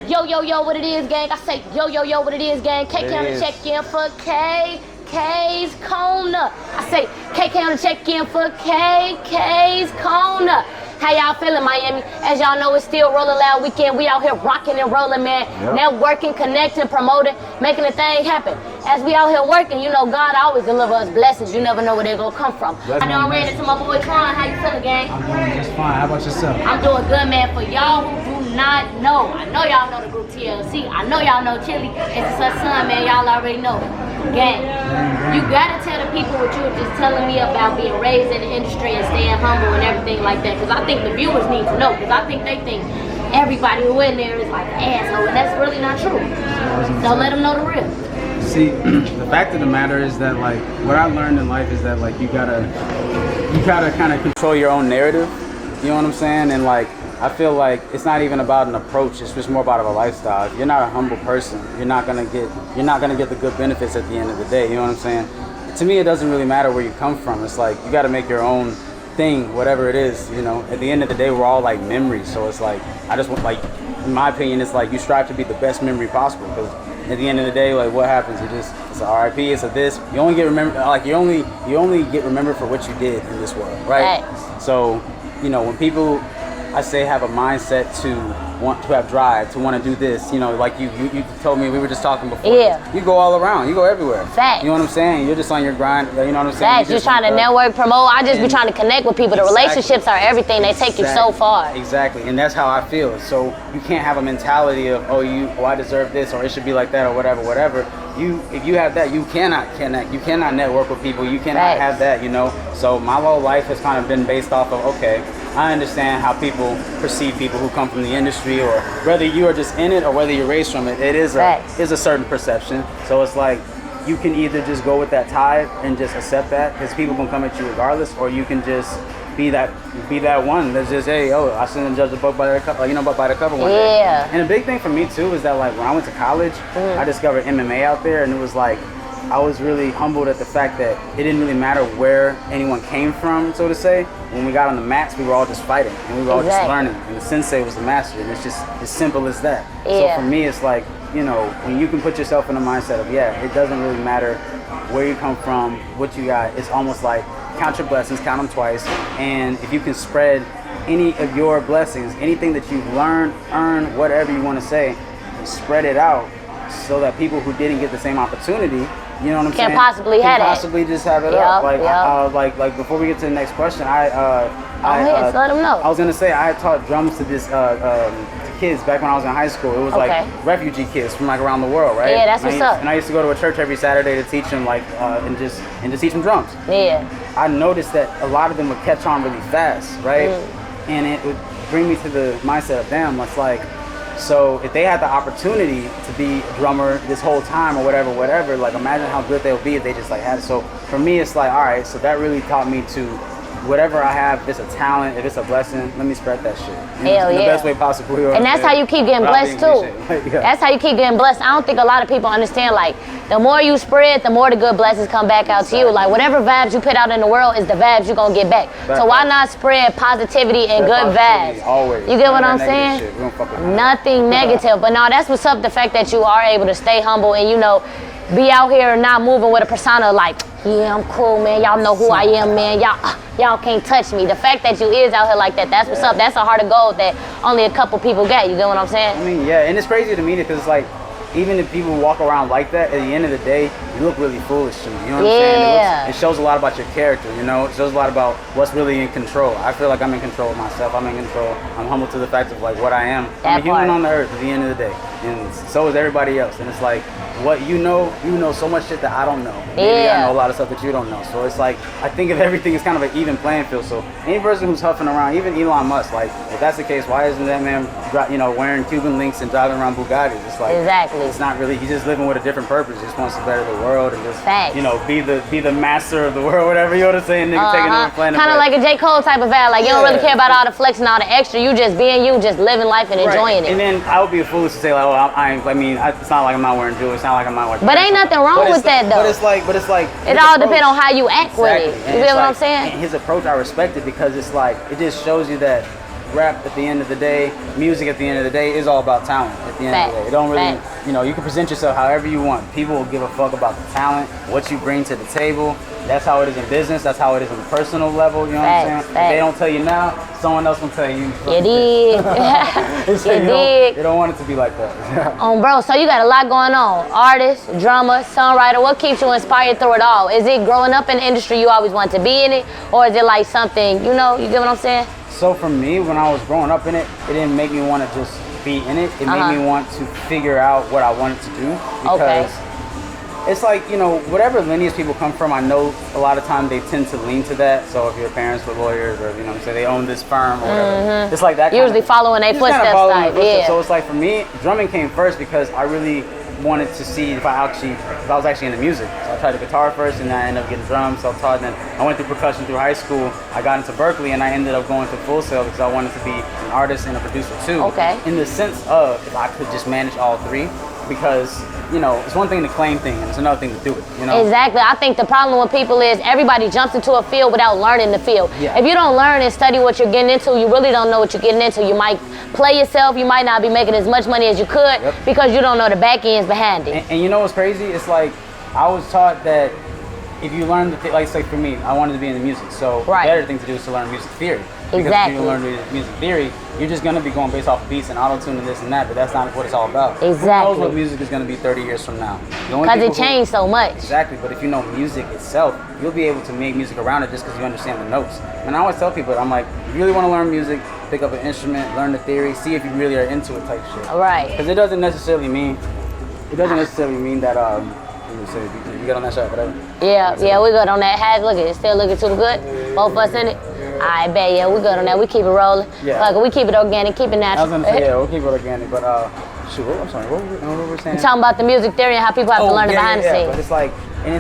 Yo, yo, yo, what it is, gang? I say, yo, yo, yo, what it is, gang? KK on the check-in for KKs Corner. I say, KK on the check-in for KKs Corner. How y'all feeling, Miami? As y'all know, it's still Rolling Loud Weekend. We out here rocking and rolling, man. Networking, connecting, promoting, making the thing happen. As we out here working, you know, God always deliver us blessings. You never know where they're gonna come from. I know I ran into my boy Tron. How you feeling, gang? I'm doing just fine. How about yourself? I'm doing good, man. For y'all who do not know, I know y'all know the group TLC. I know y'all know Chili. It's her son, man. Y'all already know. Gang, you gotta tell the people what you were just telling me about being raised in the industry and staying humble and everything like that. Because I think the viewers need to know. Because I think they think everybody who in there is like an asshole, and that's really not true. So let them know the real. See, the fact of the matter is that, like, what I learned in life is that, like, you gotta kind of control your own narrative. You know what I'm saying? And like, I feel like it's not even about an approach. It's just more about a lifestyle. If you're not a humble person, you're not gonna get the good benefits at the end of the day. You know what I'm saying? To me, it doesn't really matter where you come from. It's like you got to make your own thing, whatever it is. You know, at the end of the day, we're all like memories. So it's like I just want, like, in my opinion, it's like you strive to be the best memory possible. Because at the end of the day, like, what happens? It's a RIP. It's a this. You only get remembered. Like you only get remembered for what you did in this world, right? So, you know, when people, I say, have a mindset to want to have drive, to want to do this, you know, like you told me, we were just talking before. Yeah. You go all around. You go everywhere. Facts. You know what I'm saying? You're just on your grind. You know what I'm saying? Facts. You're trying to network, promote. I just be trying to connect with people. The relationships are everything. They take you so far. Exactly. And that's how I feel. So you can't have a mentality of, oh, I deserve this, or it should be like that, or whatever. If you have that, you cannot connect. You cannot network with people. You cannot have that, you know? So my whole life has kind of been based off of, okay, I understand how people perceive people who come from the industry, or whether you are just in it or whether you're raised from it. It is a certain perception. So it's like you can either just go with that tide and just accept that, because people can come at you regardless, or you can just be that one that's just, hey, I shouldn't judge the book by the cover, by the cover one day. And a big thing for me too is that, like, when I went to college, I discovered MMA out there, and it was like, I was really humbled at the fact that it didn't really matter where anyone came from, so to say. When we got on the mats, we were all just fighting, and we were all just learning, and the sensei was the master, and it's just as simple as that. So for me, it's like, you know, when you can put yourself in a mindset of, it doesn't really matter where you come from, what you got. It's almost like, count your blessings, count them twice, and if you can spread any of your blessings, anything that you've learned, earned, whatever you want to say, spread it out so that people who didn't get the same opportunity, you know what I'm saying? Can possibly just have it up. Like before we get to the next question, let them know. I was gonna say I had taught drums to this to kids back when I was in high school. It was like refugee kids from like around the world, right? Yeah, that's what's up. And I used to go to a church every Saturday to teach them and just teach them drums. Yeah. I noticed that a lot of them would catch on really fast, right? And it would bring me to the mindset of, damn, it's like, so if they had the opportunity to be a drummer this whole time or whatever, like, imagine how good they'll be if they just like had it. So for me, it's like, all right, so that really taught me to, whatever I have, if it's a talent, if it's a blessing, let me spread that shit. In the best way possible. And that's how you keep getting blessed too. That's how you keep getting blessed. I don't think a lot of people understand, like, the more you spread, the more the good blessings come back out to you. Like, whatever vibes you put out in the world is the vibes you're gonna get back. So why not spread positivity and good vibes? Always. You get what I'm saying? Nothing negative. But no, that's what's up, the fact that you are able to stay humble and, you know, be out here and not moving with a persona like, yeah, I'm cool, man. Y'all know who I am, man. Y'all can't touch me. The fact that you is out here like that, that's what's up. That's a heart of gold that only a couple people get. You get what I'm saying? I mean, and it's crazy to me because, like, even if people walk around like that, at the end of the day, you look really foolish to me. You know what I'm saying? It shows a lot about your character, you know? It shows a lot about what's really in control. I feel like I'm in control of myself. I'm in control. I'm humble to the fact of, like, what I am. I'm a human on the earth at the end of the day. And so is everybody else. And it's like, what you know so much shit that I don't know. Maybe I know a lot of stuff that you don't know. So it's like, I think of everything as kind of an even playing field. So any person who's huffing around, even Elon Musk, like, if that's the case, why isn't that man, wearing Cuban links and driving around Bugattis? It's like, it's not really, he's just living with a different purpose. He just wants to better the world and just, you know, be the master of the world, whatever you want to say, and nigga taking over the planet. Kind of like a J. Cole type of vibe. Like, you don't really care about all the flex and all the extra. You just being you, just living life and enjoying it. And then I would be a foolish to say, like, it's not like I'm not wearing jewelry. It's not like I'm not wearing. But ain't nothing wrong with that, though. But it's like. It all depends on how you act with it. You get what I'm saying? And his approach, I respect it because it's like, it just shows you that rap at the end of the day, music at the end of the day is all about talent at the end of the day. It don't really, you know, you can present yourself however you want. People will give a fuck about the talent, what you bring to the table. That's how it is in business. That's how it is on a personal level. You know what I'm saying? If they don't tell you now, someone else will tell you. You dig. You don't want it to be like that. Bro, so you got a lot going on. Artist, drummer, songwriter. What keeps you inspired through it all? Is it growing up in the industry you always wanted to be in it? Or is it like something, you know, you get what I'm saying? So for me, when I was growing up in it, it didn't make me want to just be in it. It made me want to figure out what I wanted to do. Because it's like, you know, whatever lineage people come from, I know a lot of times they tend to lean to that. So if your parents were lawyers or, you know what I'm saying, they own this firm or whatever. It's like that. Usually following their footsteps. So it's like for me, drumming came first because I really wanted to see if I was actually into music. So I tried the guitar first and then I ended up getting drums, self-taught. And then I went through percussion through high school. I got into Berkeley and I ended up going to Full Sail because I wanted to be an artist and a producer too. In the sense of if I could just manage all three. Because, you know, it's one thing to claim things and it's another thing to do it, you know? Exactly. I think the problem with people is everybody jumps into a field without learning the field. If you don't learn and study what you're getting into, you really don't know what you're getting into. You might play yourself, you might not be making as much money as you could because you don't know the back ends behind it. And you know what's crazy? It's like, I was taught that if you learn like say for me, I wanted to be in the music, so the better thing to do is to learn music theory. Because if you learn music theory, you're just gonna be going based off of beats and auto-tune and this and that, but that's not what it's all about. Who knows what music is gonna be 30 years from now? Because it changed so much. Exactly, but if you know music itself, you'll be able to make music around it just because you understand the notes. And I always tell people, I'm like, if you really want to learn music, pick up an instrument, learn the theory, see if you really are into it type shit. Because it doesn't necessarily mean that you got on that shot, whatever. Yeah, we good on that. How's it looking? It's still looking too good? Both of us in it? I bet, yeah, we good on that. We keep it rolling. Like, we keep it organic, keep it natural. I was gonna say, yeah, we'll keep it organic, but shoot, I'm sorry, what were we saying? We're talking about the music theory and how people have to learn it behind the scenes. But it's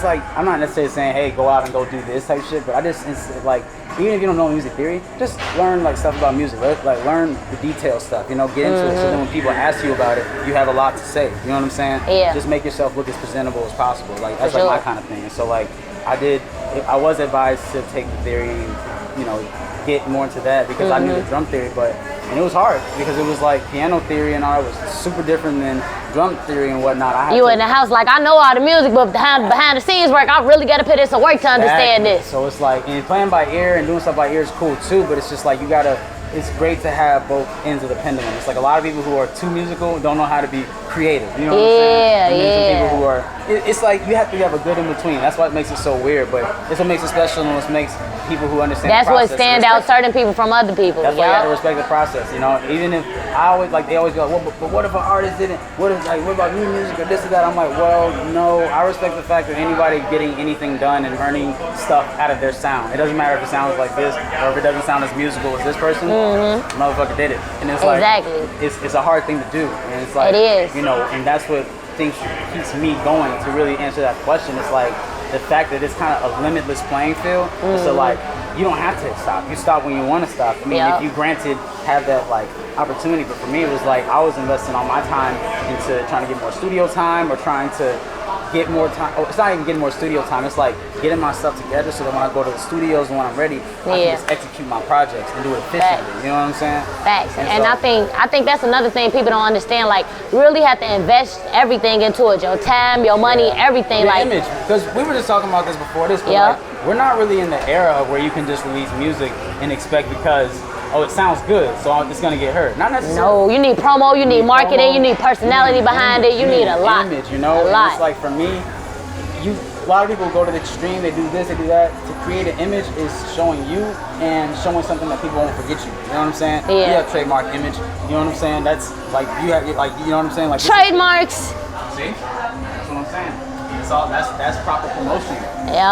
like, I'm not necessarily saying, hey, go out and go do this type shit, but it's like, even if you don't know music theory, just learn like stuff about music. Like learn the detail stuff, you know, get into it. So then when people ask you about it, you have a lot to say. You know what I'm saying? Just make yourself look as presentable as possible. Like that's like my kind of thing. And so like I was advised to take the theory, you know, get more into that because I knew the drum theory, and it was hard because it was like piano theory and all that was super different than drum theory and whatnot. You in the house like, I know all the music, but behind the scenes work, I really got to put in some work to understand this. So it's like, and playing by ear and doing stuff by ear is cool too, but it's just like it's great to have both ends of the pendulum. It's like a lot of people who are too musical don't know how to be creative. You know what I'm saying? And then some people who are, it's like you have to have a good in between. That's what makes it so weird, but it's what makes it special and what makes people who understand the process. That's what stands out certain people from other people. That's why you have to respect the process, you know? Even if I always, like, they always go, well, but what if an artist didn't, what about new music or this or that? I'm like, well, no, I respect the fact that anybody getting anything done and earning stuff out of their sound. It doesn't matter if it sounds like this or if it doesn't sound as musical as this person. Motherfucker did it. And it's like, it's a hard thing to do. And it's like, it is. You know, and that's what keeps me going to really answer that question. It's like the fact that it's kind of a limitless playing field. So like, you don't have to stop. You stop when you want to stop. I mean, if you granted have that like opportunity, but for me it was like I was investing all my time into trying to get more studio time or trying to get more time. Oh, it's not even getting more studio time. It's like getting my stuff together so that when I go to the studios and when I'm ready, I can just execute my projects and do it efficiently. You know what I'm saying? Facts. And I think that's another thing people don't understand. Like, you really have to invest everything into it. Your time, your money, everything. Your like image. Because we were just talking about this before this, but like, we're not really in the era where you can just release music and expect because it sounds good, so it's gonna get heard. Not necessarily. No, you need promo, you need marketing, you need personality behind it, you need a lot. Image, you know? A lot. It's like for me, a lot of people go to the extreme, they do this, they do that. To create an image is showing you and showing something that people won't forget you. You know what I'm saying? You have trademark image. You know what I'm saying? That's like you have like you know what I'm saying? Like trademarks. See? That's what I'm saying. That's proper promotion.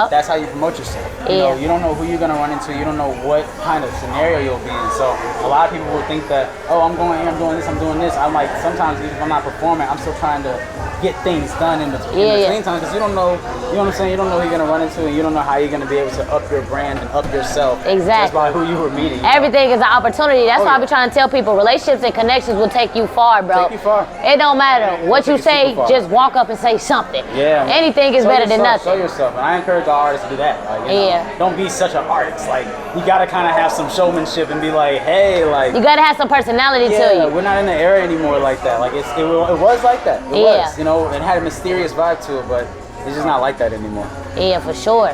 That's how you promote yourself. You know, you don't know who you're gonna run into. You don't know what kind of scenario you'll be in. So a lot of people will think that, I'm going here, I'm doing this, I'm doing this. I'm like, sometimes even if I'm not performing, I'm still trying to get things done in the same time, because you don't know, you know what I'm saying? You don't know who you're gonna run into, and you don't know how you're gonna be able to up your brand and up yourself. Exactly. Just by who you were meeting. Everything is an opportunity. That's why I be trying to tell people, relationships and connections will take you far, bro. Take you far. It don't matter what you say, just walk up and say something. Yeah. Anything is better than nothing. Show yourself, and I encourage all artists to do that. Like, you know, don't be such an artist. Like, you gotta kind of have some showmanship and be like, hey, like. You gotta have some personality to you. We're not in the era anymore like that. Like it was like that. It was, you know, it had a mysterious vibe to it, but it's just not like that anymore. Yeah, for sure.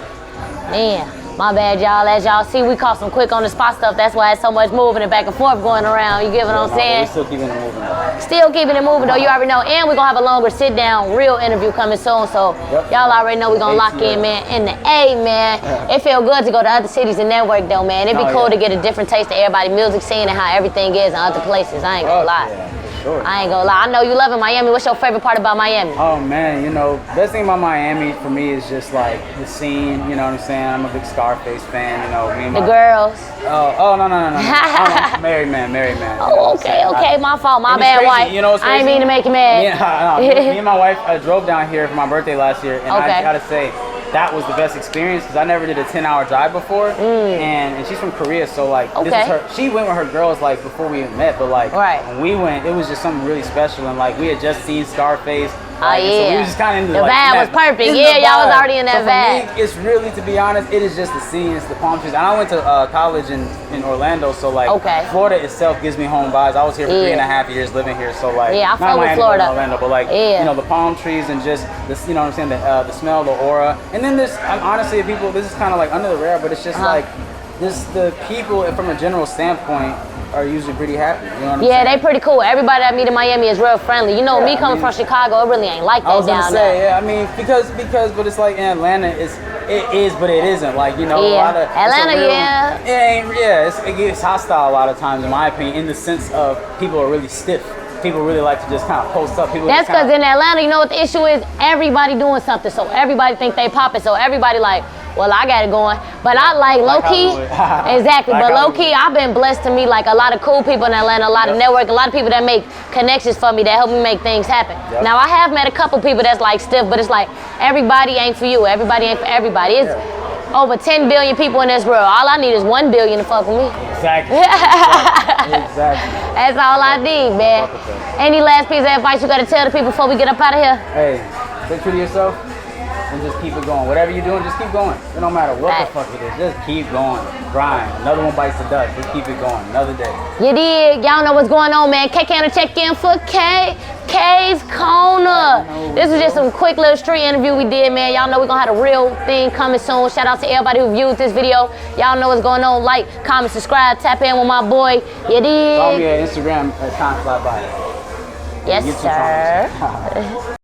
Man, my bad, y'all. As y'all see, we caught some quick on the spot stuff. That's why it's so much moving and back and forth going around. You get what I'm saying? We're still keeping it moving, though. Still keeping it moving, though. You already know. And we're going to have a longer sit-down, real interview coming soon. So y'all already know we're going to lock in, man. In the A, man. It feel good to go to other cities and network, though, man. It'd be cool to get a different taste of everybody's music scene and how everything is in other places. I ain't going to lie. Sure. I ain't gonna lie. I know you loving Miami. What's your favorite part about Miami? Oh man, you know, best thing about Miami for me is just like the scene. You know what I'm saying? I'm a big Scarface fan. You know, me and the girls. Oh no. I'm married man. Oh, okay. My fault. My bad, wife. You know what's I ain't mean to make you mad. Me and my wife drove down here for my birthday last year, and I gotta say, that was the best experience because I never did a 10-hour drive before, and she's from Korea, so like this is her. She went with her girls like before we even met, but like when we went, it was just something really special, and like we had just seen Scarface. Like, so we was just kind of into the vibe was perfect. Yeah, y'all was already in that vibe. For me, it's really, to be honest, it is just the scene, it's the palm trees. And I went to college in Orlando, so like Florida itself gives me home vibes. I was here for 3.5 years living here, so like I fuck with Florida, Orlando, but like you know, the palm trees and just this, you know what I'm saying, the smell, the aura, and then this. Honestly, people, this is kind of like under the radar, but it's just like this. The people, from a general standpoint, are usually pretty happy. You know what I'm saying? They pretty cool. Everybody I meet in Miami is real friendly. You know, me coming from Chicago, it really ain't like that down there. I mean, because, but it's like in Atlanta, it is, but it isn't. Like, you know, a lot of Atlanta, it gets hostile a lot of times, in my opinion, in the sense of people are really stiff. People really like to just kind of post up. That's because in Atlanta, you know what the issue is? Everybody doing something, so everybody think they popping, so everybody like, well, I got it going. But I like low-key, exactly, but low-key, I've been blessed to meet like a lot of cool people in Atlanta, a lot of network, a lot of people that make connections for me, that help me make things happen. Now, I have met a couple people that's like stiff, but it's like, everybody ain't for you, everybody ain't for everybody. It's over 10 billion people in this world. All I need is 1 billion to fuck with me. Exactly. That's all I need, man. Any last piece of advice you got to tell the people before we get up out of here? Hey, stay true to yourself and just keep it going. Whatever you're doing, just keep going. It don't matter what the fuck it is. Just keep going. Grind. Another one bites the dust. Just keep it going. Another day. You dig? Y'all know what's going on, man. KK on the check-in for KKs Corner. This was just some quick little street interview we did, man. Y'all know we're going to have a real thing coming soon. Shout out to everybody who viewed this video. Y'all know what's going on. Like, comment, subscribe, tap in with my boy. You dig? Follow me at Instagram at TimeFlyBy. Yes, sir.